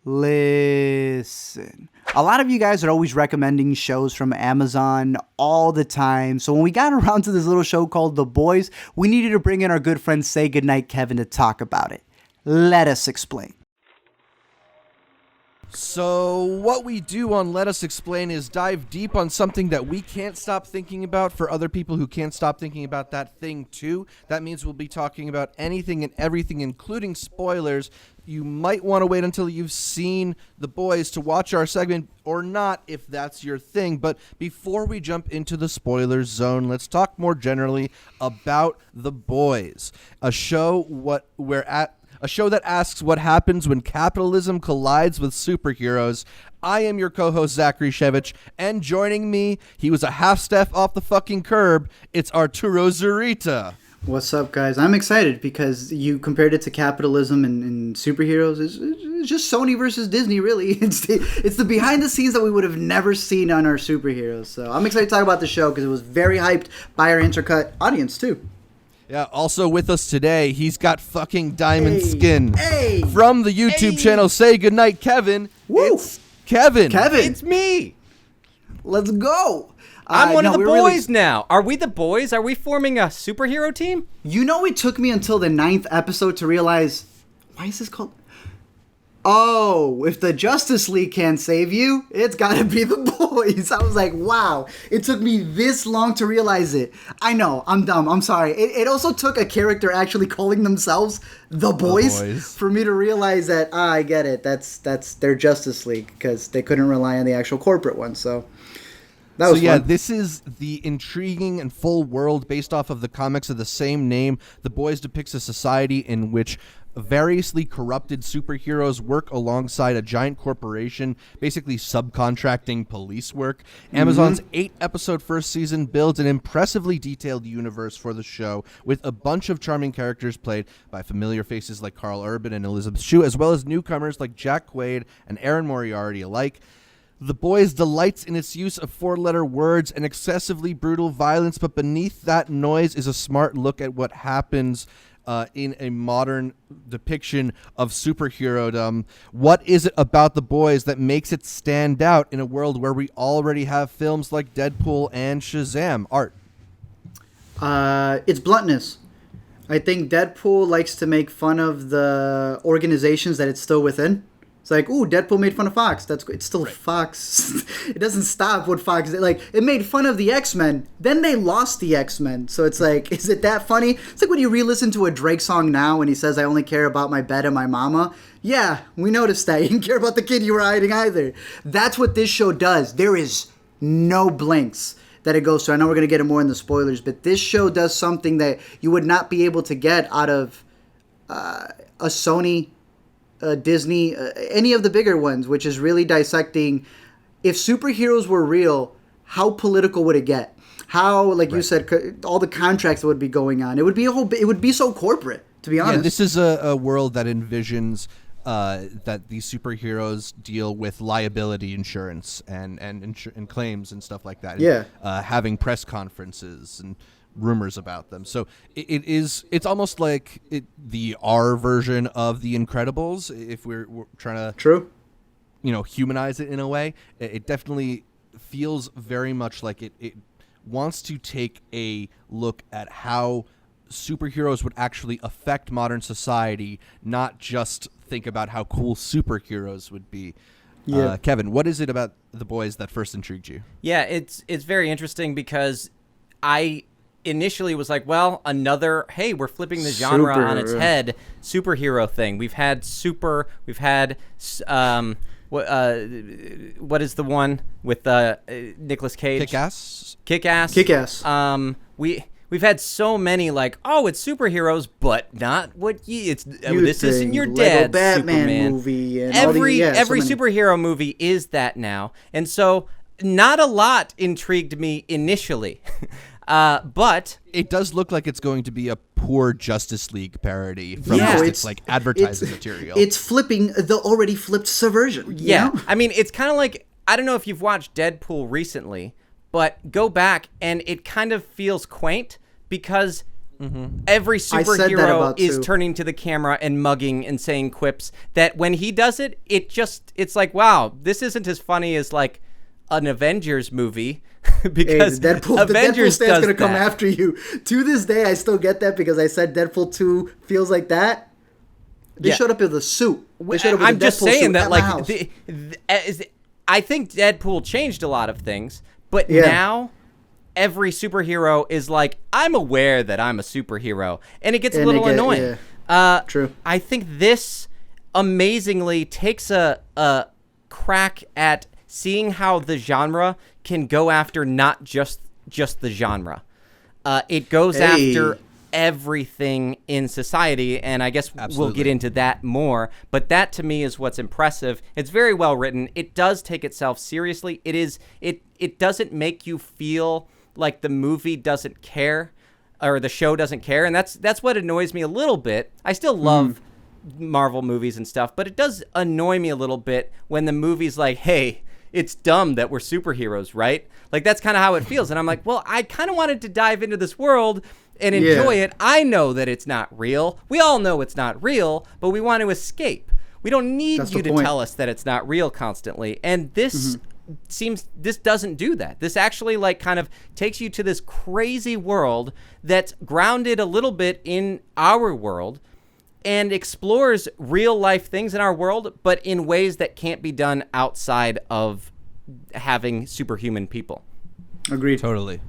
Listen, a lot of you guys are always recommending shows from Amazon all the time. So when we got around to this little show called The Boys, we needed to bring in our good friend SayGoodnightKevin to talk about it. Let us explain. So what we do on Let Us Explain is dive deep on something that we can't stop thinking about for other people who can't stop thinking about that thing too. That means we'll be talking about anything and everything, including spoilers. You might want to wait until you've seen The Boys to watch our segment, or not if that's your thing. But before we jump into the spoilers zone, let's talk more generally about The Boys, a show that asks what happens when capitalism collides with superheroes. I am your co-host, Zachary Shevich, and joining me, he was a half step off the fucking curb, it's Arturo Zurita. What's up, guys? I'm excited because you compared it to capitalism and superheroes. It's just Sony versus Disney, really. It's the behind the scenes that we would have never seen on our superheroes. So I'm excited to talk about the show because it was very hyped by our Intercut audience, too. Yeah, also with us today, he's got fucking diamond skin. Hey! From the YouTube channel SayGoodnightKevin, Woo! it's Kevin. It's me. Let's go! I'm one of the boys now. Are we the boys? Are we forming a superhero team? You know, it took me until the 9th episode to realize, why is this called... Oh, if the Justice League can't save you, it's gotta be the boys. I was like, wow. It took me this long to realize it. I know, I'm dumb. I'm sorry. It also took a character actually calling themselves the boys for me to realize that, I get it. That's their Justice League because they couldn't rely on the actual corporate one. So that was fun. This is the intriguing and full world based off of the comics of the same name. The Boys depicts a society in which variously corrupted superheroes work alongside a giant corporation, basically subcontracting police work. Amazon's 8-episode first season builds an impressively detailed universe for the show, with a bunch of charming characters played by familiar faces like Carl Urban and Elizabeth Shue, as well as newcomers like Jack Quaid and Aaron Moriarty alike. The Boys delights in its use of 4-letter words and excessively brutal violence, but beneath that noise is a smart look at what happens in a modern depiction of superherodom. What is it about The Boys that makes it stand out in a world where we already have films like Deadpool and Shazam? Art. It's bluntness. I think Deadpool likes to make fun of the organizations that it's still within. It's like, ooh, Deadpool made fun of Fox. It's still right. Fox. It doesn't stop what Fox did. Like, it made fun of the X-Men. Then they lost the X-Men. So it's like, is it that funny? It's like when you re-listen to a Drake song now and he says, I only care about my bed and my mama. Yeah, we noticed that. You didn't care about the kid you were hiding either. That's what this show does. There is no blinks that it goes to. I know we're going to get it more in the spoilers, but this show does something that you would not be able to get out of a Sony... Disney, any of the bigger ones, which is really dissecting if superheroes were real, how political would it get? How, like you said, all the contracts that would be going on. It would be it would be so corporate, to be honest. Yeah, this is a world that envisions that these superheroes deal with liability insurance and claims and stuff like that. Yeah, having press conferences and rumors about them. So it's almost like the R version of the Incredibles, if we're trying to humanize it in a way. It definitely feels very much like it wants to take a look at how superheroes would actually affect modern society, not just think about how cool superheroes would be. Yeah. Kevin, what is it about The Boys that first intrigued you? Yeah, it's very interesting because I initially was like, well, hey, we're flipping the genre on its head, superhero thing. We've had what is the one with Nicolas Cage? Kick-Ass. We've had so many like, oh, it's superheroes, but not what this isn't your dad's Batman Superman movie. And every superhero movie is that now, and so not a lot intrigued me initially. But it does look like it's going to be a poor Justice League parody from its like advertising material. It's flipping the already flipped subversion. Yeah. You know? I mean, it's kind of like, I don't know if you've watched Deadpool recently, but go back and it kind of feels quaint because Every I said that superhero about is two. turning to the camera and mugging and saying quips that when he does it, it's like, wow, this isn't as funny as like an Avengers movie because Hey, the Deadpool Avengers stand's does gonna come that. after you. To this day, I still get that because I said Deadpool 2 feels like that. They Yeah. showed up with a suit. They showed up with I'm a just Deadpool saying suit that at my like house. I think Deadpool changed a lot of things, but Yeah. now every superhero is like, I'm aware that I'm a superhero, and it gets a And little they get- annoying. True. I think this amazingly takes a crack at seeing how the genre can go after not just the genre. It goes Hey. after everything in society, and I guess we'll Absolutely. get into that more, but that to me is what's impressive. It's very well written. It does take itself seriously. It doesn't make you feel like the movie doesn't care or the show doesn't care, and that's what annoys me a little bit. I still love Marvel movies and stuff, but it does annoy me a little bit when the movie's like, hey, it's dumb that we're superheroes, right? Like, that's kind of how it feels. And I'm like, well, I kind of wanted to dive into this world and enjoy it. I know that it's not real. We all know it's not real, but we want to escape. We don't need That's you the to point. tell us that it's not real constantly. And this this doesn't do that. This actually like kind of takes you to this crazy world that's grounded a little bit in our world and explores real life things in our world, but in ways that can't be done outside of having superhuman people. Agreed. Totally.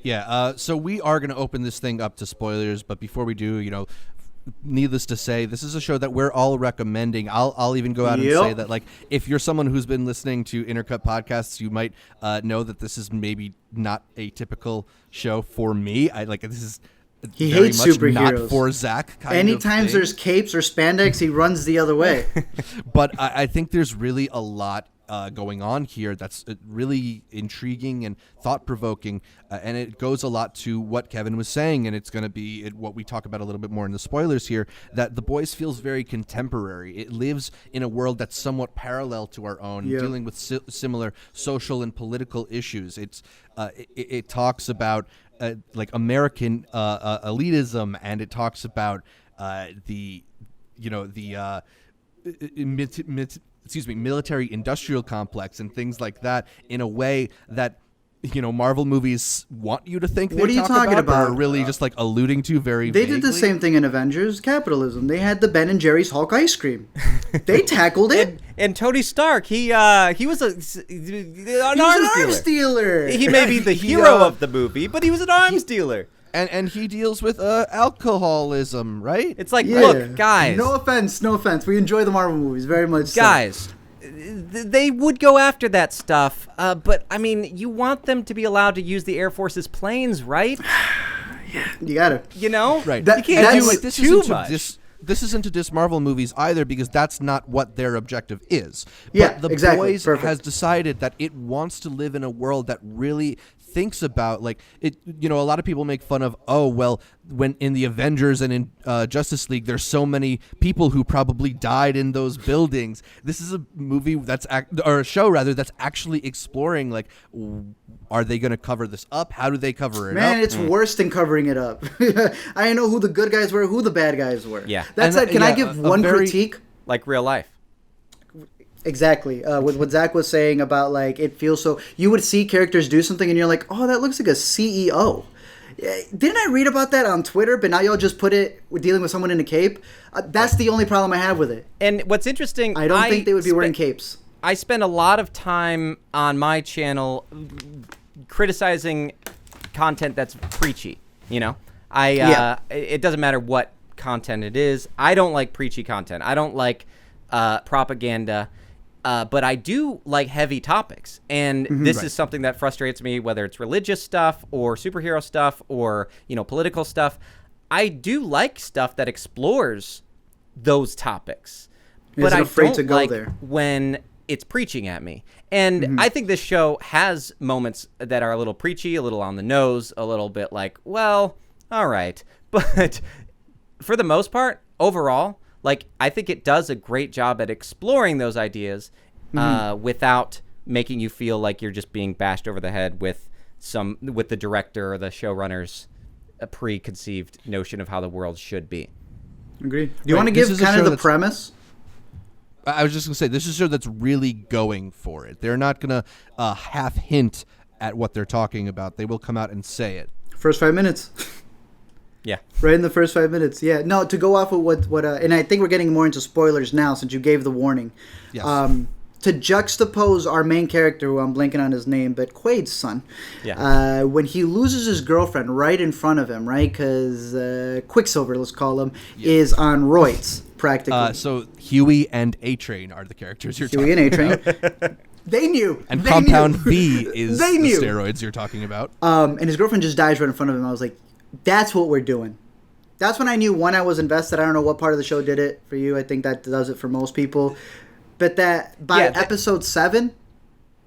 Yeah, so we are going to open this thing up to spoilers, but before we do, needless to say, this is a show that we're all recommending. I'll even go out and say that, like, if you're someone who's been listening to Intercut podcasts, you might know that this is maybe not a typical show for me. This is He very hates much not superheroes. for Zach. Anytime thing. there's capes or spandex, he runs the other way. But I think there's really a lot going on here that's really intriguing and thought-provoking, and it goes a lot to what Kevin was saying, and it's going to be what we talk about a little bit more in the spoilers here, that The Boys feels very contemporary. It lives in a world that's somewhat parallel to our own, Yeah. dealing with similar social and political issues. It talks about like American elitism, and it talks about military industrial complex and things like that in a way that Marvel movies want you to think What they are you talk talking but about? are really just like alluding to very They did the vaguely. same thing in Avengers, capitalism. They had the Ben and Jerry's Hulk ice cream. They tackled it. And Tony Stark, he was an He was an arms arms dealer. dealer. He may be the hero of the movie, but he was an arms dealer. and he deals with alcoholism, right? It's like, Yeah. look, guys, No offense. We enjoy the Marvel movies very much. so. guys, they would go after that stuff, but I mean, you want them to be allowed to use the Air Force's planes, right? You got it. Right. That- You can't that's- do Like, it this too isn't much. this isn't to diss Marvel movies either, because that's not what their objective is. Yeah, but The exactly. Boys Perfect. has decided that it wants to live in a world that really thinks about, like, it. A lot of people make fun of, when in the Avengers and in Justice League, there's so many people who probably died in those buildings. This is a movie or a show rather, that's actually exploring, like, are they going to cover this up? How do they cover it Man, up? it's worse than covering it up. I know who the good guys were, who the bad guys were. Yeah. That's And, it. Can I yeah, give a one very- critique? Like real life. Exactly. With what Zach was saying about, like, it feels so... You would see characters do something and you're like, oh, that looks like a CEO. Didn't I read about that on Twitter? But now y'all just put it... We're dealing with someone in a cape. That's the only problem I have with it. And what's interesting, I don't think they would be wearing capes. I spend a lot of time on my channel criticizing content that's preachy. It doesn't matter what content it is. I don't like preachy content. I don't like propaganda, but I do like heavy topics. And this is something that frustrates me, whether it's religious stuff or superhero stuff or political stuff. I do like stuff that explores those topics, but Isn't I afraid don't to go like there. when it's preaching at me. And I think this show has moments that are a little preachy, a little on the nose, a little bit like, well, all right. But for the most part, overall, like, I think it does a great job at exploring those ideas without making you feel like you're just being bashed over the head with the director or the showrunners a preconceived notion of how the world should be. Agreed. Do you want to give kind of the premise? I was just going to say, this is a show that's really going for it. They're not going to half hint at what they're talking about. They will come out and say it. First 5 minutes. Yeah. Right in the first 5 minutes. Yeah. No, to go off of what and I think we're getting more into spoilers now since you gave the warning. Yes. To juxtapose our main character, who I'm blanking on his name, but Quaid's son. Yeah. When he loses his girlfriend right in front of him, right? Because Quicksilver, let's call him, is on roids, practically. So Huey and A-Train are the characters you're Huey talking and A-Train. about. They knew. And They Compound knew. V is They the knew. steroids you're talking about. And his girlfriend just dies right in front of him. I was like, that's what we're doing. That's when I knew, one, I was invested. I don't know what part of the show did it for you. I think that does it for most people. But that by episode 7,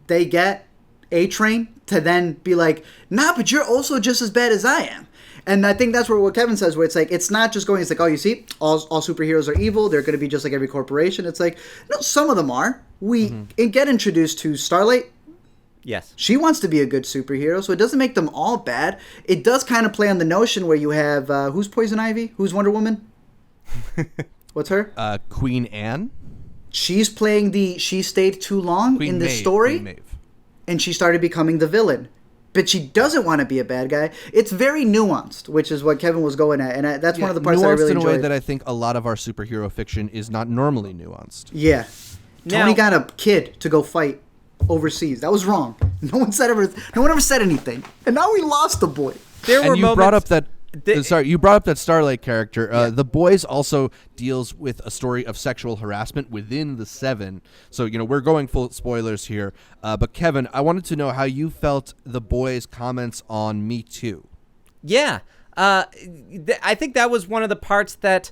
they get A-Train to then be like, nah, but you're also just as bad as I am. And I think that's where what Kevin says, where it's like, it's not just going, it's like, oh, you see, all superheroes are evil. They're going to be just like every corporation. It's like, no, some of them are. We get introduced to Starlight. Yes. She wants to be a good superhero, so it doesn't make them all bad. It does kind of play on the notion where you have, who's Poison Ivy? Who's Wonder Woman? What's her? Queen Anne? She's playing she stayed too long in the story, Queen Maeve. and she started becoming the villain. But she doesn't want to be a bad guy. It's very nuanced, which is what Kevin was going at, and that's one of the parts that I really enjoyed. Nuanced in a way that I think a lot of our superhero fiction is not normally nuanced. Yeah. Now, Tony got a kid to go fight overseas. That was wrong. No one ever said anything. And now we lost the boy. there were And you moments, brought up that you brought up that Starlight character. The Boys also deals with a story of sexual harassment within the 7. So, we're going full spoilers here. But Kevin, I wanted to know how you felt the Boys' comments on Me Too. Yeah. I think that was one of the parts that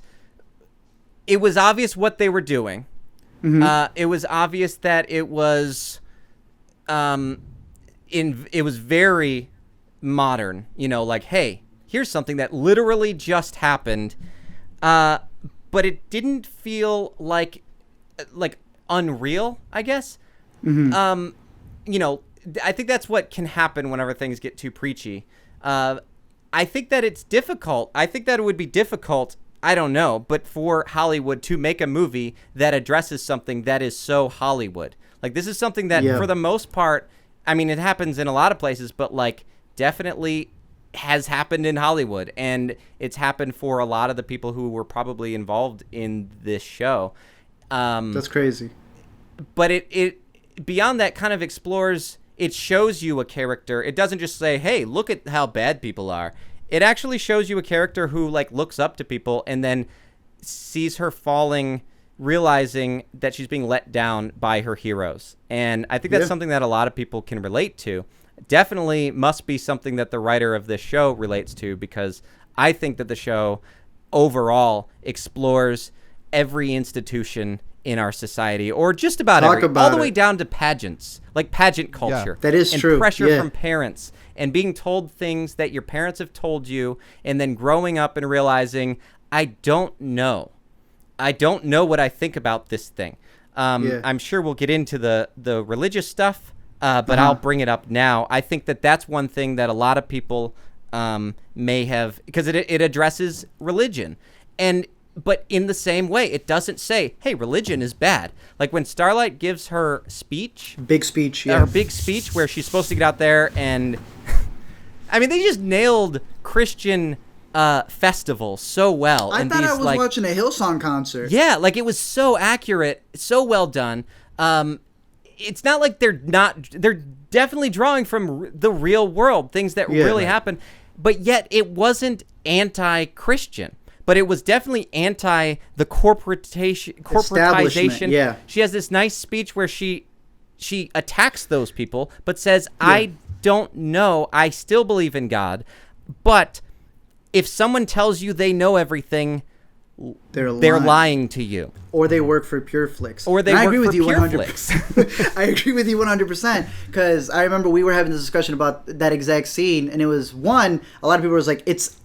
it was obvious what they were doing. It was obvious that it was it was very modern, like, hey, here's something that literally just happened, but it didn't feel like unreal, I guess. I think that's what can happen whenever things get too preachy. I think that it's difficult. I think that it would be difficult, I don't know, but for Hollywood to make a movie that addresses something that is so Hollywood. Like, this is something that, for the most part, I mean, it happens in a lot of places, but, definitely has happened in Hollywood, and it's happened for a lot of the people who were probably involved in this show. That's crazy. But it beyond that kind of explores, it shows you a character. It doesn't just say, hey, look at how bad people are. It actually shows you a character who looks up to people and then sees her falling, realizing that she's being let down by her heroes. And I think that's something that a lot of people can relate to. Definitely must be something that the writer of this show relates to, because I think that the show overall explores every institution in our society, or just about all the way down to pageants, like pageant culture. That is true. And pressure from parents, and being told things that your parents have told you, and then growing up and realizing, I don't know what I think about this thing. I'm sure we'll get into the religious stuff, but I'll bring it up now. I think that that's one thing that a lot of people may have, because it addresses religion, but in the same way, it doesn't say, hey, religion is bad. Like when Starlight gives her speech. Big speech, Her big speech where she's supposed to get out there and... I mean, they just nailed Christian festival so well. I thought I was watching a Hillsong concert. Yeah, it was so accurate, so well done. It's not like they're definitely drawing from the real world, things that really happen, but yet it wasn't anti-Christian. But it was definitely anti the corporatization. Yeah. She has this nice speech where she attacks those people, but says, I don't know. I still believe in God. But if someone tells you they know everything, they're lying to you. Or they work for PureFlix. Or they work for PureFlix. I agree with you 100%. Because I remember we were having this discussion about that exact scene, and it was, a lot of people was like, it's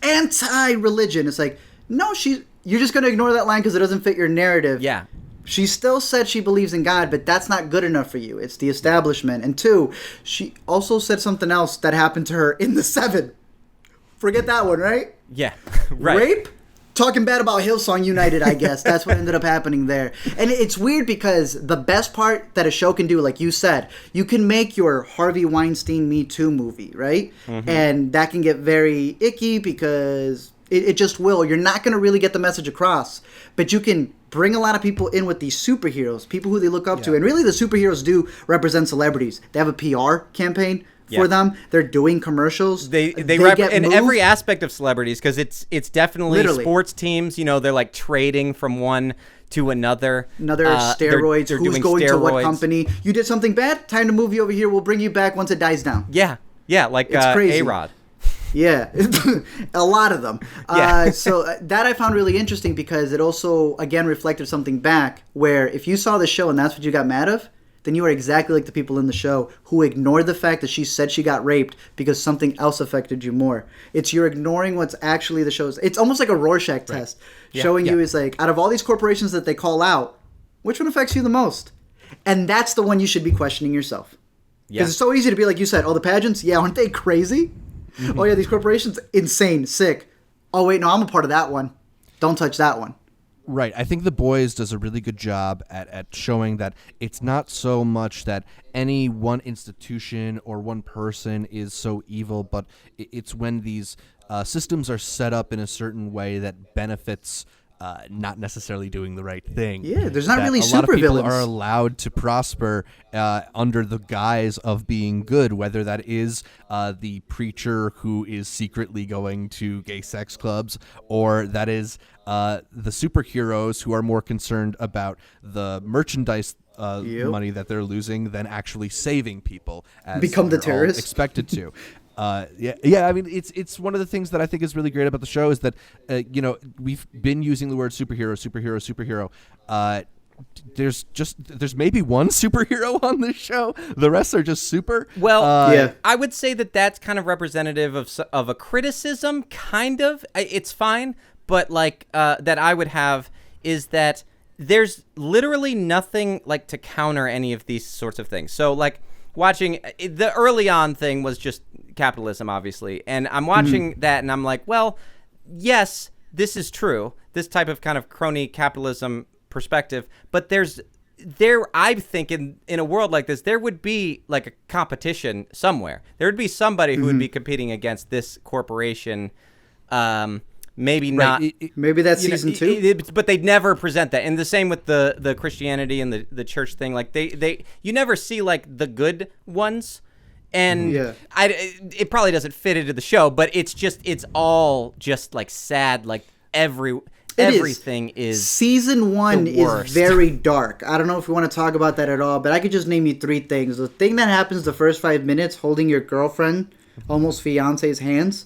anti-religion. It's like, no, you're just going to ignore that line because it doesn't fit your narrative. Yeah. She still said she believes in God, but that's not good enough for you. It's the establishment. And 2, she also said something else that happened to her in the 7. Forget that one, right? Yeah, right. Rape? Talking bad about Hillsong United, I guess. That's what ended up happening there. And it's weird because the best part that a show can do, like you said, you can make your Harvey Weinstein Me Too movie, right? Mm-hmm. And that can get very icky because it just will. You're not going to really get the message across. But you can bring a lot of people in with these superheroes, people who they look up to. And really the superheroes do represent celebrities. They have a PR campaign for them. They're doing commercials. They get in every aspect of celebrities, because it's definitely sports teams. You know, they're like trading from one to another. Steroids. They're Who's doing going steroids. to what company? You did something bad? Time to move you over here. We'll bring you back once it dies down. Yeah, like it's crazy. A-Rod. Yeah, a lot of them. So that I found really interesting because it also, again, reflected something back where if you saw the show and that's what you got mad of, then you are exactly like the people in the show who ignored the fact that she said she got raped because something else affected you more. It's you're ignoring what's actually the show's. It's almost like a Rorschach test, showing you is like, out of all these corporations that they call out, which one affects you the most? And that's the one you should be questioning yourself. Because it's so easy to be like you said, oh, the pageants, aren't they crazy? Mm-hmm. Oh, yeah, these corporations, insane, sick. Oh, wait, no, I'm a part of that one. Don't touch that one. Right. I think The Boys does a really good job at showing that it's not so much that any one institution or one person is so evil, but it's when these systems are set up in a certain way that benefits not necessarily doing the right thing. Yeah, there's not really supervillains. A lot of people are allowed to prosper under the guise of being good, whether that is the preacher who is secretly going to gay sex clubs, or that is the superheroes who are more concerned about the merchandise money that they're losing than actually saving people, as become the terrorists expected to. I mean, it's one of the things that I think is really great about the show is that, we've been using the word superhero. There's maybe one superhero on this show. The rest are just super. Well, I would say that's kind of representative of a criticism, kind of. It's fine, but like that I would have is that there's literally nothing like to counter any of these sorts of things. So like watching the early on thing was just capitalism, obviously, and I'm watching that and I'm like, well, yes, this is true, this type of kind of crony capitalism perspective, but I think in a world like this there would be like a competition somewhere. There would be somebody who would be competing against this corporation. Maybe not. Maybe that's season 2. But they'd never present that. And the same with the Christianity and the church thing. Like you never see like the good ones. And it probably doesn't fit into the show, but it's all just like sad. Like everything is season 1 is very dark. I don't know if you want to talk about that at all, but I could just name you 3 things. The thing that happens the first 5 minutes, holding your girlfriend, almost fiance's hands,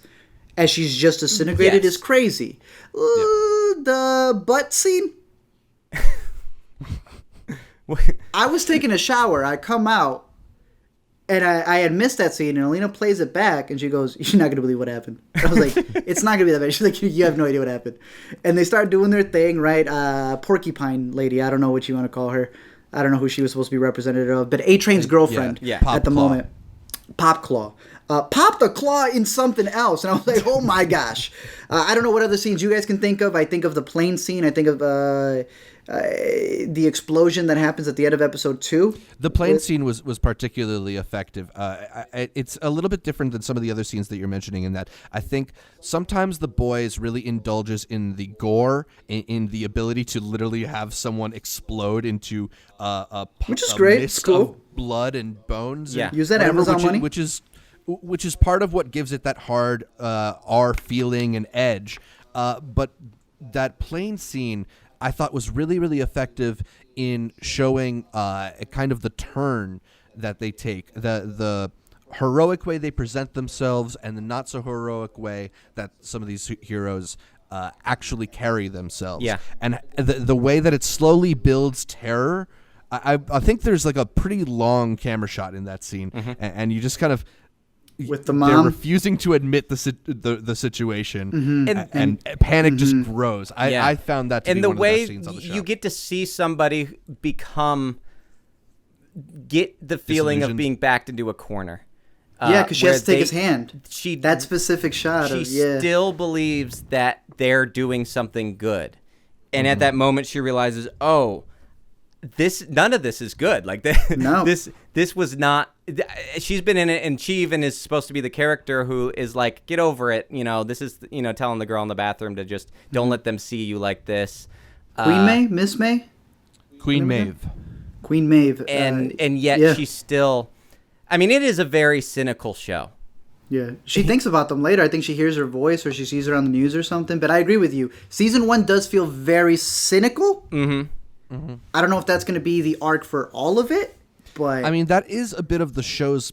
as she's just disintegrated, is crazy. The butt scene. I was taking a shower. I come out, and I had missed that scene, and Alina plays it back, and she goes, "You're not going to believe what happened." I was like, "It's not going to be that bad." She's like, "You have no idea what happened." And they start doing their thing, right? Porcupine lady. I don't know what you want to call her. I don't know who she was supposed to be representative of, but A-Train's girlfriend at the moment. Pop Claw. Pop the claw in something else. And I was like, oh my gosh. I don't know what other scenes you guys can think of. I think of the plane scene. I think of the explosion that happens at the end of episode 2. The plane scene was particularly effective. It's a little bit different than some of the other scenes that you're mentioning in that I think sometimes The Boys really indulges in the gore, in the ability to literally have someone explode into which is great. Mist it's cool. of blood and bones. Yeah. Use that Amazon money. Which is part of what gives it that hard R feeling and edge. But that plane scene I thought was really, really effective in showing kind of the turn that they take, the heroic way they present themselves and the not so heroic way that some of these heroes actually carry themselves. Yeah. And the way that it slowly builds terror, I think there's like a pretty long camera shot in that scene, and you just kind of with the mom, they're refusing to admit the situation, and panic just grows. I found that to be one of the best scenes on the show. You get to see somebody get the feeling of being backed into a corner. Yeah, because she where has to take his hand. She That specific shot. She of, yeah. still believes that they're doing something good, and at that moment she realizes, oh, none of this is good. Like No. this was not. She's been in it, and she even is supposed to be the character who is like, get over it. This is telling the girl in the bathroom to just don't let them see you like this. Queen May, Miss May, Queen Maeve. Queen Maeve, and yet she's still. I mean, it is a very cynical show. Yeah, she thinks about them later. I think she hears her voice or she sees her on the news or something. But I agree with you. Season 1 does feel very cynical. Mm-hmm. Mm-hmm. I don't know if that's going to be the arc for all of it, but I mean, that is a bit of the show's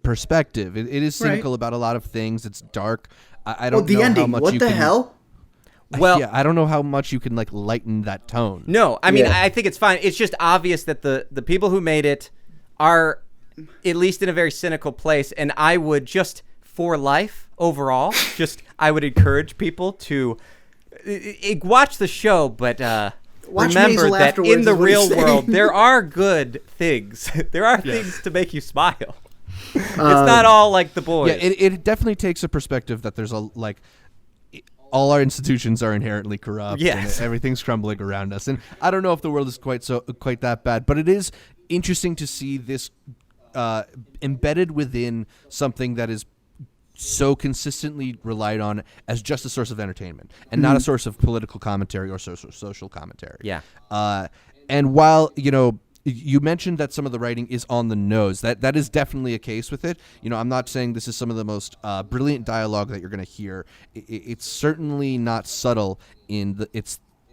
perspective. It is cynical about a lot of things. It's dark. I don't the know ending. how much What you the can, hell? Well, yeah, I don't know how much you can lighten that tone. No, I mean, Yeah. I think it's fine. It's just obvious that the people who made it are at least in a very cynical place, and I would just for life overall, I would encourage people to watch the show, but Watch remember Maisel that afterwards in the is what he's real saying. world there are good things. There are things to make you smile. It's not all like The Boys. Yeah, it definitely takes a perspective that there's all our institutions are inherently corrupt. Yes. And everything's crumbling around us. And I don't know if the world is quite that bad, but it is interesting to see this embedded within something that is so consistently relied on as just a source of entertainment and not a source of political commentary or social commentary. Yeah. And while, you mentioned that some of the writing is on the nose. That is definitely a case with it. I'm not saying this is some of the most brilliant dialogue that you're going to hear. It's certainly not subtle in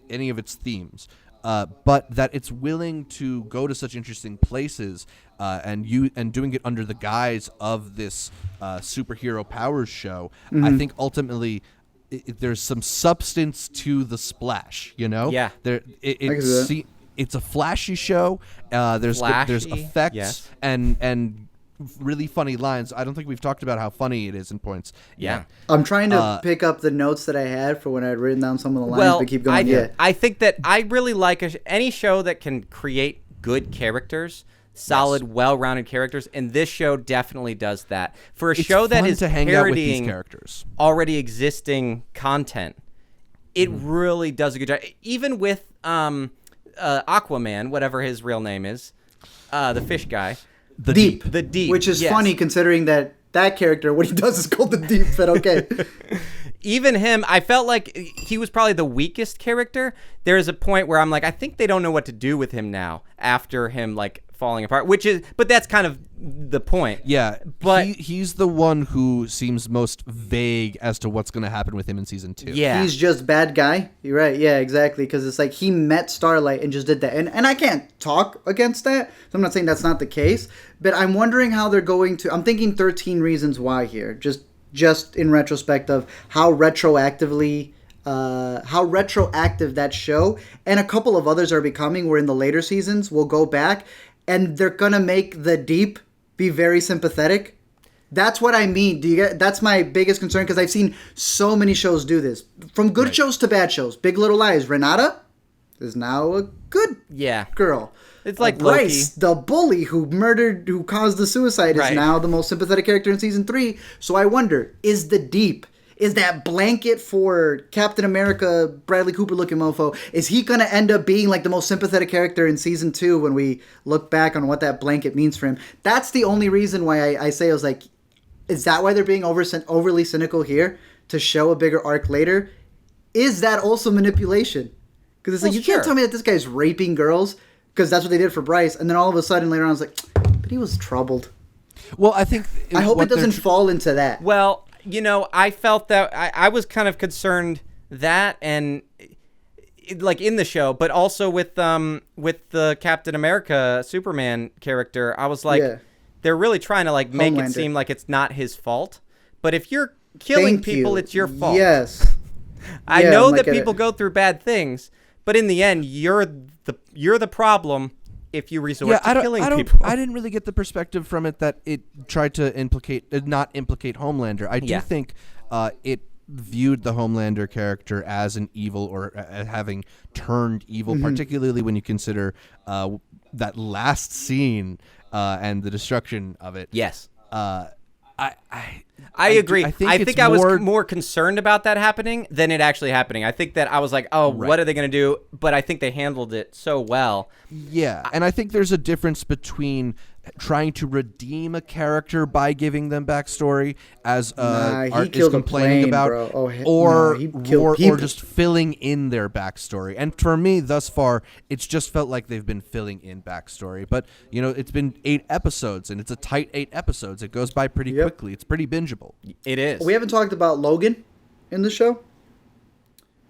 any of its themes. But that it's willing to go to such interesting places and doing it under the guise of this superhero powers show. I think ultimately there's some substance to the splash. Yeah. It's a flashy show. There's Flashy, effects yes. and really funny lines. I don't think we've talked about how funny it is in points. Yeah. I'm trying to pick up the notes that I had for when I had written down some of the lines, Well, but keep going. I think that I really like any show that can create good characters, solid, well-rounded characters, and this show definitely does that. For a It's show that fun is to hang out with these parodying characters. already existing content, it really does a good job. Even with Aquaman, whatever his real name is, the fish guy. The Deep. The Deep. Which is yes. funny considering that character, what he does is called the Deep, but okay. Even him, I felt like he was probably the weakest character. There's a point where I'm like, I think they don't know what to do with him now after him falling apart, but that's kind of the point. Yeah, But he's the one who seems most vague as to what's going to happen with him in season 2. yeah, He's just bad guy. You're right. Yeah, exactly. Because it's like he met Starlight and just did that. And I can't talk against that. So I'm not saying that's not the case. But I'm wondering how they're going to... I'm thinking 13 Reasons Why here. Just in retrospect of how retroactive that show and a couple of others are becoming, where in the later seasons we'll go back and they're going to make the Deep be very sympathetic. That's what I mean. That's my biggest concern, because I've seen so many shows do this. From good shows to bad shows. Big Little Lies. Renata is now a good girl. It's like Bryce, Loki. the bully who caused the suicide, is Right. now the most sympathetic character in season 3. So I wonder, is the Deep, is that blanket for Captain America, Bradley Cooper looking mofo, is he going to end up being the most sympathetic character in season 2 when we look back on what that blanket means for him? That's the only reason why I say, I was like, is that why they're being overly cynical here? To show a bigger arc later? Is that also manipulation? Because it's you can't tell me that this guy's raping girls, because that's what they did for Bryce, and then all of a sudden later on I was like, but he was troubled. Well, I think... I hope it doesn't fall into that. Well, I felt that I was kind of concerned that, and in the show, but also with the Captain America Superman character, I was like, they're really trying to make Homelander. it seem like it's not his fault. But if you're killing Thank people, you. it's your fault. Yes. I Yeah, know I'm that like, people go through bad things, but in the end, you're the problem if you resort to killing people. I didn't really get the perspective from it that it tried to not implicate Homelander. I do think it viewed the Homelander character as an evil, or having turned evil, particularly when you consider that last scene and the destruction of it. Yes. I agree. I think, I it's was more- more concerned about that happening than it actually happening. I think that I was like, oh, what are they going to do? But I think they handled it so well. Yeah, and I think there's a difference between trying to redeem a character by giving them backstory, as he Art is killed a complaining plane, about, bro. Oh, or, he killed people. or just filling in their backstory. And for me, thus far, it's just felt like they've been filling in backstory. But, it's been 8 episodes, and it's a tight 8 episodes. It goes by pretty quickly. It's pretty bingeable. It is. We haven't talked about Logan in the show.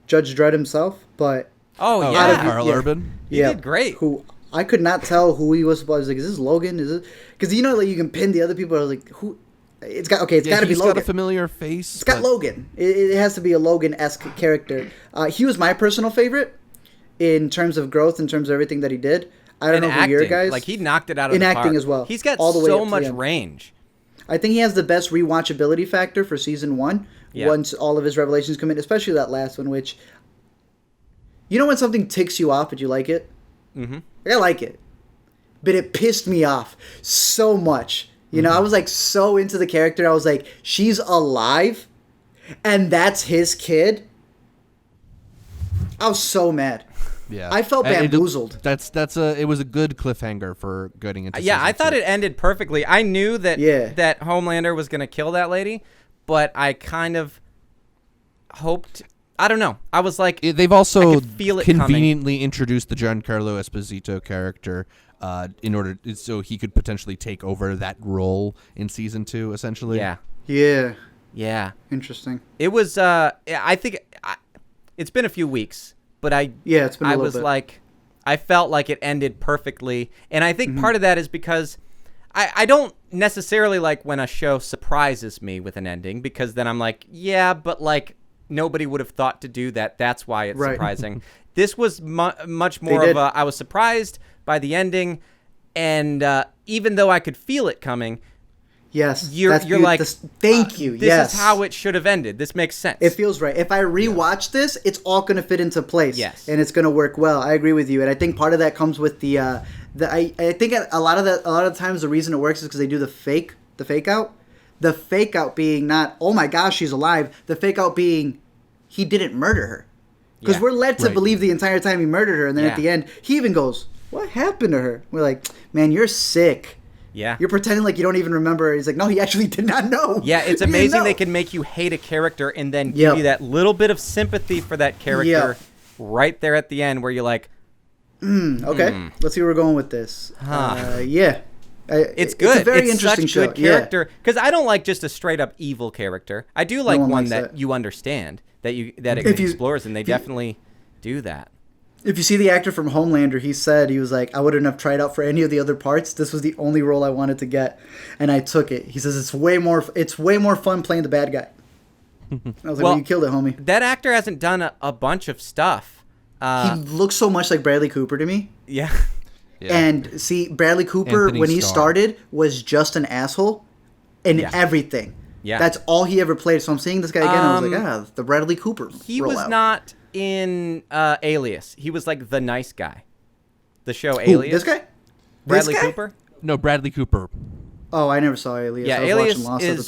Judge Dredd himself, but... Oh, yeah. Carl Urban. He did great. Who I could not tell who he was supposed to. I was like, is this Logan? Is it? Because like you can pin the other people. I was like, who? It's got to be Logan. He's got a familiar face. It's got Logan. It has to be a Logan-esque character. He was my personal favorite in terms of growth, in terms of everything that he did. I don't know who your guys. Like he knocked it out of in the acting park. as well. He's got all the way so up to much the end. range. I think he has the best rewatchability factor for season 1. Yeah. Once all of his revelations come in, especially that last one, which when something ticks you off but you like it. Mm-hmm. I like it. But it pissed me off so much. I was like so into the character. I was like, she's alive and that's his kid. I was so mad. Yeah. I felt bamboozled. It was a good cliffhanger for getting into Yeah, season I thought 2. it ended perfectly. I knew that that Homelander was going to kill that lady, but I kind of hoped... I don't know. I was like... They've also I could feel it conveniently introduced the Giancarlo Esposito character in order so he could potentially take over that role in season 2, essentially. Yeah. Yeah. Interesting. It was... I think... it's been a few weeks, but it's been a little bit. Like... I felt like it ended perfectly. And I think part of that is because... I don't necessarily like when a show surprises me with an ending, because then I'm like, yeah, but like... Nobody would have thought to do that. That's why it's surprising. This was much more of a... I was surprised by the ending, and even though I could feel it coming... Yes. You're like... thank you. This is how it should have ended. This makes sense. It feels right. If I rewatch this, it's all going to fit into place. Yes. And it's going to work well. I agree with you. And I think part of that comes with I think a lot of times the reason it works is because they do the fake out. The fake out being not, oh my gosh, she's alive. The fake out being, he didn't murder her. Because we're led to believe the entire time he murdered her. And then at the end, he even goes, what happened to her? We're like, man, you're sick. Yeah. You're pretending like you don't even remember. He's like, no, he actually did not know. Yeah, it's amazing they can make you hate a character and then give you that little bit of sympathy for that character right there at the end where you're like, okay, let's see where we're going with this. It's good. It's a very it's interesting such show. Good character, because I don't like just a straight up evil character. I do like one that you understand, that it explores, and they definitely do that. If you see the actor from Homelander, he said, he was like, I wouldn't have tried out for any of the other parts. This was the only role I wanted to get, and I took it. He says it's way more fun playing the bad guy. I was like, well, you killed it, homie. That actor hasn't done a bunch of stuff. He looks so much like Bradley Cooper to me. Yeah. And see, Bradley Cooper, Anthony when he Starr. started, was just an asshole in everything. Yeah. That's all he ever played. So I'm seeing this guy again, and I was like, the Bradley Cooper He was not in Alias. He was like the nice guy. The show Alias. This guy? Bradley this guy? Cooper? No, Bradley Cooper. Oh, I never saw Alias. Yeah, I was Alias watching Lost at the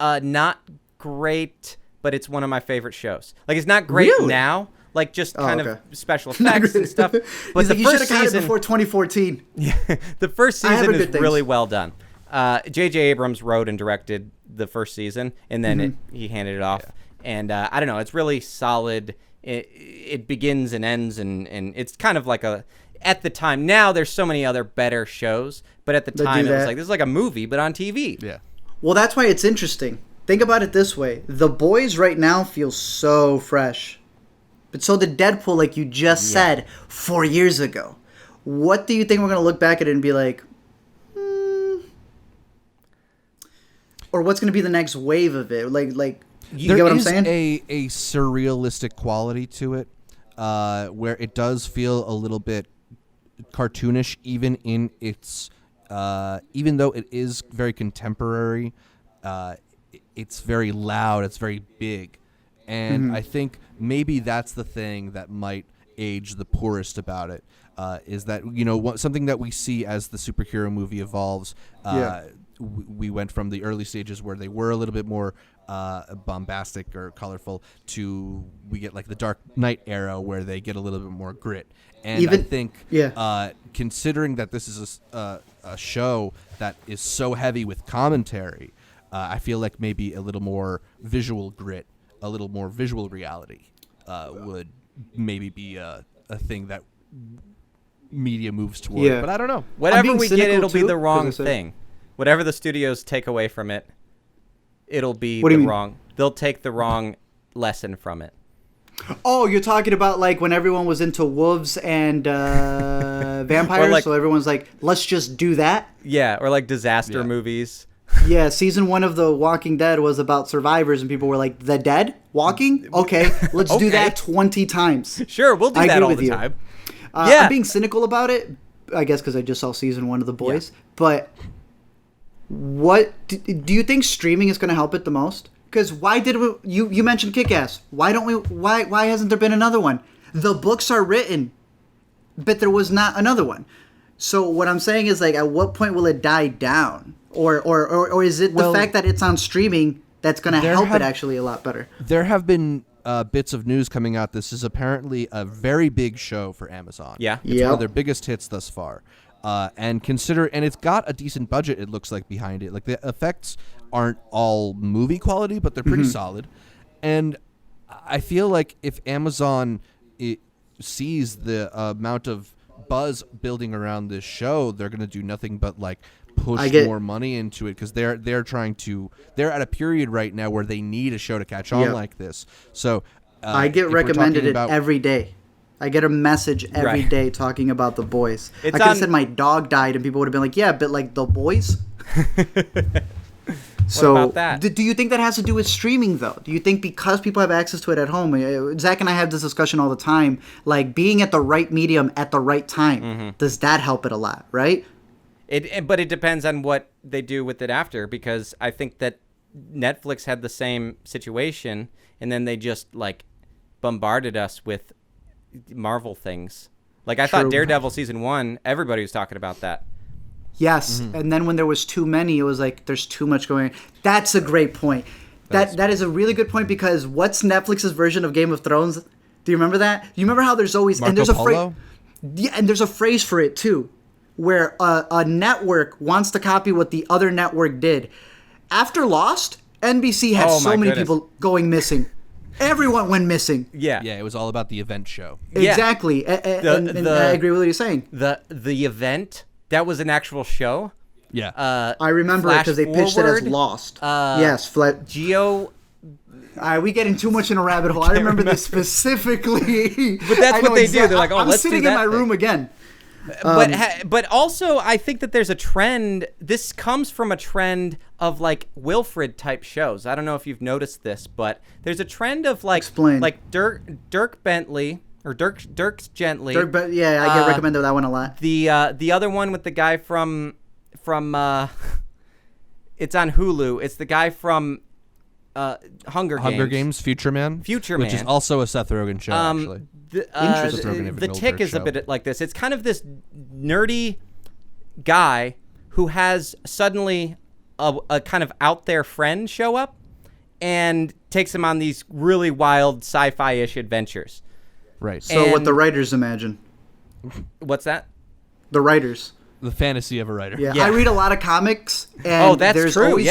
time. Not great, but it's one of my favorite shows. Like, it's not great now. Like, just kind of special effects and stuff. But the you first should have got it season... before 2014. Yeah, the first season is things. really well done. J.J. Abrams wrote and directed the first season, and then he handed it off. Yeah. And I don't know, it's really solid. It begins and ends, and it's kind of like a... At the time, now there's so many other better shows, but at the time it was like, this is like a movie, but on TV. Yeah. Well, that's why it's interesting. Think about it this way. The Boys right now feel so fresh. But so did Deadpool, like you just said, 4 years ago. What do you think we're going to look back at it and be like, or what's going to be the next wave of it? Like you get what I'm saying? There is a surrealistic quality to it, where it does feel a little bit cartoonish, even in its, even though it is very contemporary. It's very loud. It's very big. And I think maybe that's the thing that might age the poorest about it, is that, something that we see as the superhero movie evolves, we went from the early stages where they were a little bit more bombastic or colorful to we get like the Dark Knight era where they get a little bit more grit. And I think considering that this is a show that is so heavy with commentary, I feel like maybe a little more visual grit, a little more visual reality would maybe be a thing that media moves toward. Yeah. But I don't know. Whatever we get, cynical it'll be too, the wrong 'cause I said- thing. Whatever the studios take away from it, it'll be What do you the mean? wrong. They'll take the wrong lesson from it. Oh, you're talking about like when everyone was into wolves and vampires, Or like- so everyone's like, let's just do that. Yeah, or like disaster movies. Yeah, season 1 of The Walking Dead was about survivors, and people were like, the dead walking? Okay, let's do Okay. that 20 times. Sure, we'll do I that agree all with the you. time. Yeah. I'm being cynical about it, I guess because I just saw season 1 of The Boys. But what do you think streaming is going to help it the most? Because why did we? You mentioned Kick-Ass. Why don't we? Why hasn't there been another one? The books are written, but there was not another one. So what I'm saying is like, at what point will it die down, or is it the fact that it's on streaming that's going to help it actually a lot better? There have been bits of news coming out. This is apparently a very big show for Amazon. Yeah. It's one of their biggest hits thus far. And it's got a decent budget, it looks like, behind it. Like, the effects aren't all movie quality, but they're pretty solid. And I feel like if Amazon sees the amount of buzz building around this show, they're going to do nothing but, like, push more money into it, because they're at a period right now where they need a show to catch on like this. So I get recommended it every day. I get a message every day talking about The Boys. I could have said my dog died, and people would have been like, yeah, but like The Boys? So, about that? Do you think that has to do with streaming, though? Do you think because people have access to it at home, Zach and I have this discussion all the time, like being at the right medium at the right time, does that help it a lot, right? But it depends on what they do with it after, because I think that Netflix had the same situation, and then they just like bombarded us with Marvel things. Like I thought Daredevil season 1, everybody was talking about that. Yes, and then when there was too many, it was like there's too much going on. That's a great point. That is a really good point, because what's Netflix's version of Game of Thrones? Do you remember that? You remember how there's always Marco Polo? and there's a phrase for it too, where a network wants to copy what the other network did. After Lost, NBC had so many people going missing. Everyone went missing. Yeah, it was all about the event show. Exactly, and I agree with what you're saying. The event, that was an actual show. Yeah, I remember it because they pitched it as Lost. Yes, Geo. We getting too much in a rabbit hole. I remember this specifically. But that's what they do. They're like, oh, I'm let's do sitting that in my thing. room again. But also, I think that there's a trend. This comes from a trend of like Wilfred type shows. I don't know if you've noticed this, but there's a trend of like Explain. like Dirk Bentley or Dirk's Gently. I get recommended that one a lot. The other one with the guy from it's on Hulu. It's the guy from Hunger Games. Future Man, which which is also a Seth Rogen show. Actually, Interesting. The Tick is a bit like this. It's kind of this nerdy guy who has suddenly a kind of out there friend show up and takes him on these really wild sci-fi-ish adventures. Right. So what the writers imagine. What's that? The writers. The fantasy of a writer. Yeah. I read a lot of comics. And Oh, that's true, Always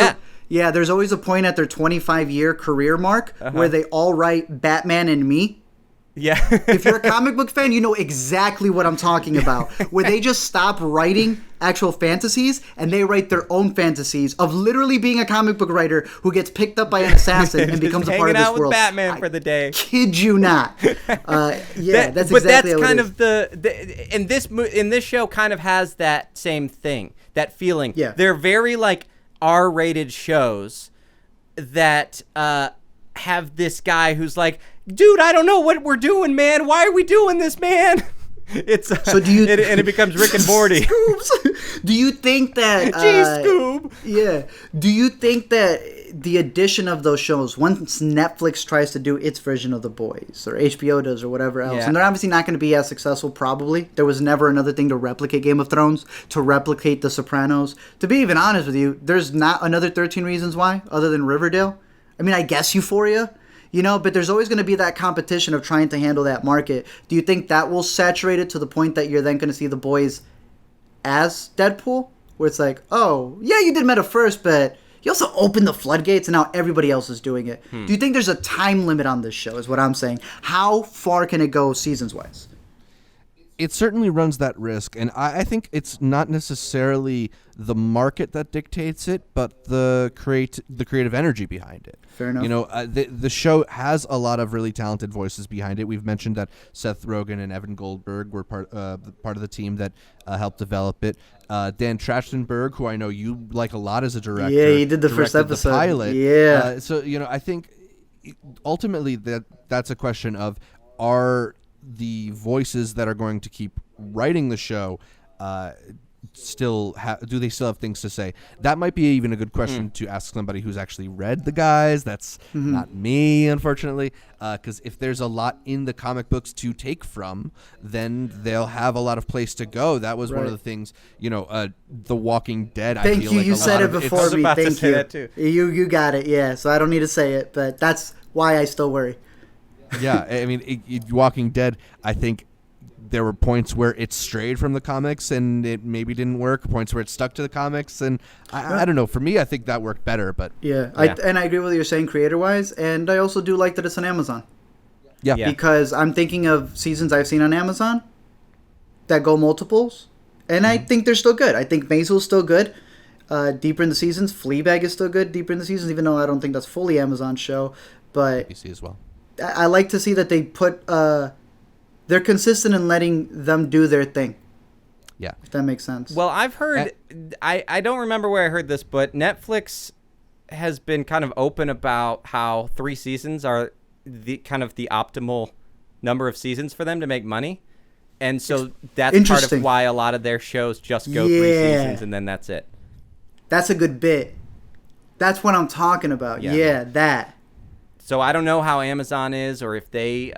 yeah. there's always a point at their 25-year career mark where they all write Batman and Me. Yeah. If you're a comic book fan, you know exactly what I'm talking about. Where they just stop writing actual fantasies and they write their own fantasies of literally being a comic book writer who gets picked up by an assassin and becomes a part of this hanging out world. with Batman for the day. Kid you not. That's exactly but that's how kind it is. of in this show kind of has that same thing, that feeling. Yeah. They're very like R-rated shows that have this guy who's like, dude, I don't know what we're doing, man. Why are we doing this, man? It's So do you? and it becomes Rick and Morty. Scoobs. Do you think that? Gee, Scoob. Yeah. Do you think that the addition of those shows, once Netflix tries to do its version of The Boys, or HBO does, or whatever else, Yeah. and they're obviously not going to be as successful, probably. There was never another thing to replicate Game of Thrones, to replicate The Sopranos. To be even honest with you, there's not another 13 Reasons Why, other than Riverdale. I mean, I guess Euphoria, but there's always going to be that competition of trying to handle that market. Do you think that will saturate it to the point that you're then going to see The Boys as Deadpool? Where it's like, oh, yeah, you did Meta first, but you also opened the floodgates, and now everybody else is doing it. Do you think there's a time limit on this show, is what I'm saying? How far can it go seasons-wise? It certainly runs that risk, and I think it's not necessarily the market that dictates it, but the creative energy behind it. Fair enough. The show has a lot of really talented voices behind it. We've mentioned that Seth Rogen and Evan Goldberg were part of the team that helped develop it. Dan Trachtenberg, who I know you like a lot as a director. Yeah, he did the first directed episode. The pilot. Yeah. So I think ultimately that's a question of, are the voices that are going to keep writing the show do they still have things to say? That might be even a good question to ask somebody who's actually read the guys. That's not me, unfortunately, because if there's a lot in the comic books to take from, then they'll have a lot of place to go. That was one of the things, The Walking Dead. Thank I feel you. like You a said lot it of before I was me. about to Thank say you. that too. You got it. Yeah. So I don't need to say it, but that's why I still worry. Yeah, I mean, Walking Dead, I think there were points where it strayed from the comics and it maybe didn't work, points where it stuck to the comics, and I don't know. For me, I think that worked better, but... Yeah. I agree with what you're saying creator-wise, and I also do like that it's on Amazon. Yeah. Because I'm thinking of seasons I've seen on Amazon that go multiples, and I think they're still good. I think Maisel's still good. Deeper in the seasons, Fleabag is still good deeper in the seasons, even though I don't think that's fully Amazon show, but... ABC as well. I like to see that they put... they're consistent in letting them do their thing. Yeah. If that makes sense. Well, I've heard, I don't remember where I heard this, but Netflix has been kind of open about how 3 seasons are the optimal number of seasons for them to make money. And so that's part of why a lot of their shows just go 3 seasons and then that's it. That's a good bit. That's what I'm talking about. Yeah, that. So I don't know how Amazon is, or if they...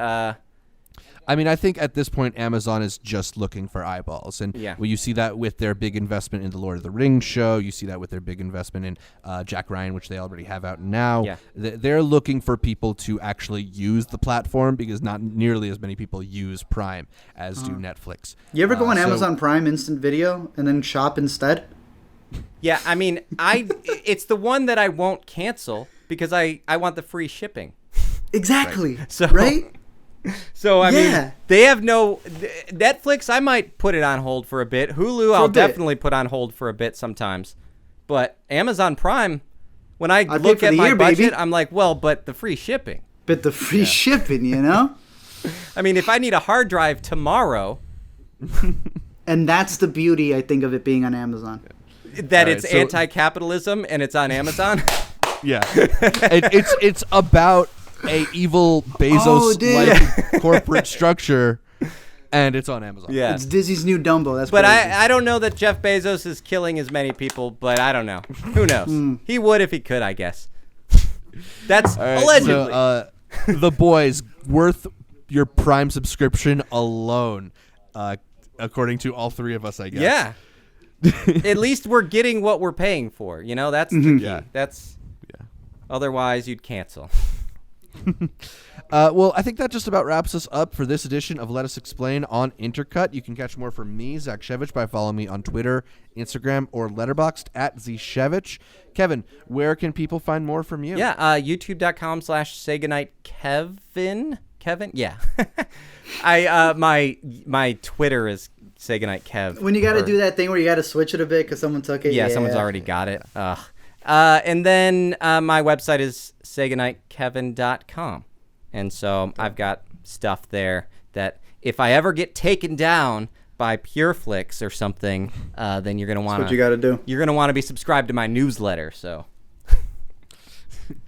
I mean, I think at this point, Amazon is just looking for eyeballs. And when you see that with their big investment in the Lord of the Rings show, you see that with their big investment in Jack Ryan, which they already have out now. Yeah. They're looking for people to actually use the platform because not nearly as many people use Prime as do Netflix. You ever go on Amazon Prime Instant Video and then shop instead? Yeah, I mean, it's the one that I won't cancel because I want the free shipping. Exactly. So, right? So, I mean, they have no... Netflix, I might put it on hold for a bit. Hulu, I'll definitely put on hold for a bit sometimes. But Amazon Prime, when I look at my budget, I'm like, well, but the free shipping. But the free shipping, I mean, if I need a hard drive tomorrow... And that's the beauty, I think, of it being on Amazon. That it's anti-capitalism and it's on Amazon? Yeah. It's about a evil Bezos-like corporate structure, and it's on Amazon. Yeah. It's Disney's new Dumbo. That's but crazy. I don't know that Jeff Bezos is killing as many people, but I don't know. Who knows? He would if he could, I guess. That's allegedly. So, The Boys, worth your Prime subscription alone, according to all 3 of us, I guess. Yeah. At least we're getting what we're paying for. That's the key. Yeah. Otherwise, you'd cancel. Well, I think that just about wraps us up for this edition of Let Us Explain on Intercut. You can catch more from me, Zach Shevich, by following me on Twitter, Instagram, or Letterboxd at ZShevich. Kevin, where can people find more from you? Yeah, youtube.com/SayGoodnightKevin. Kevin? Yeah. My Twitter is SayGoodnightKev. When you got to do that thing where you got to switch it a bit because someone took it. Yeah, someone's already got it. And then my website is SayGoodnightKevin.com. And so I've got stuff there that if I ever get taken down by PureFlix or something, then you're going to want to... That's what you got to do. You're going to want to be subscribed to my newsletter, so...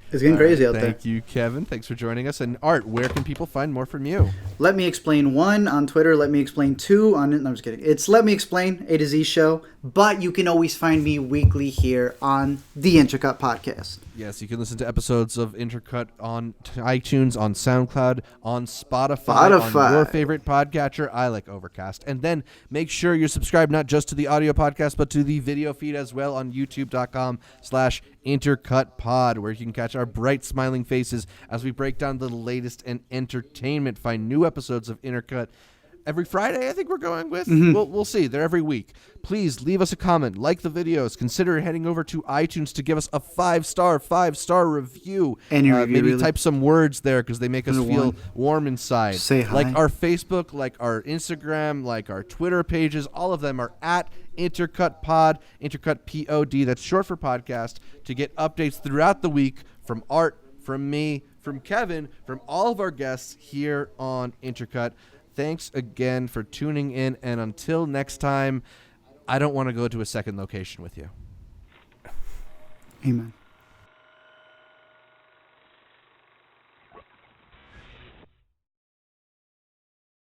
It's getting crazy out there. Thank you, Kevin. Thanks for joining us. And Art, where can people find more from you? Let Me Explain 1 on Twitter. Let Me Explain 2 on... No, I'm just kidding. It's Let Me Explain, A to Z show. But you can always find me weekly here on the Intercut Podcast. Yes, you can listen to episodes of Intercut on iTunes, on SoundCloud, on Spotify, on your favorite podcatcher. I like Overcast. And then make sure you're subscribed not just to the audio podcast, but to the video feed as well on youtube.com/IntercutPod, where you can catch our bright smiling faces as we break down the latest in entertainment. Find new episodes of Intercut every Friday, I think we're going with. We'll see. They're every week. Please leave us a comment, like the videos, consider heading over to iTunes to give us a 5-star review. Any review, maybe really. Type some words there because they make us feel warm inside. Say hi. Like our Facebook, like our Instagram, like our Twitter pages, all of them are at Intercut Pod, Intercut POD. That's short for podcast. To get updates throughout the week from Art, from me, from Kevin, from all of our guests here on Intercut. Thanks again for tuning in, and until next time, I don't want to go to a second location with you. Amen.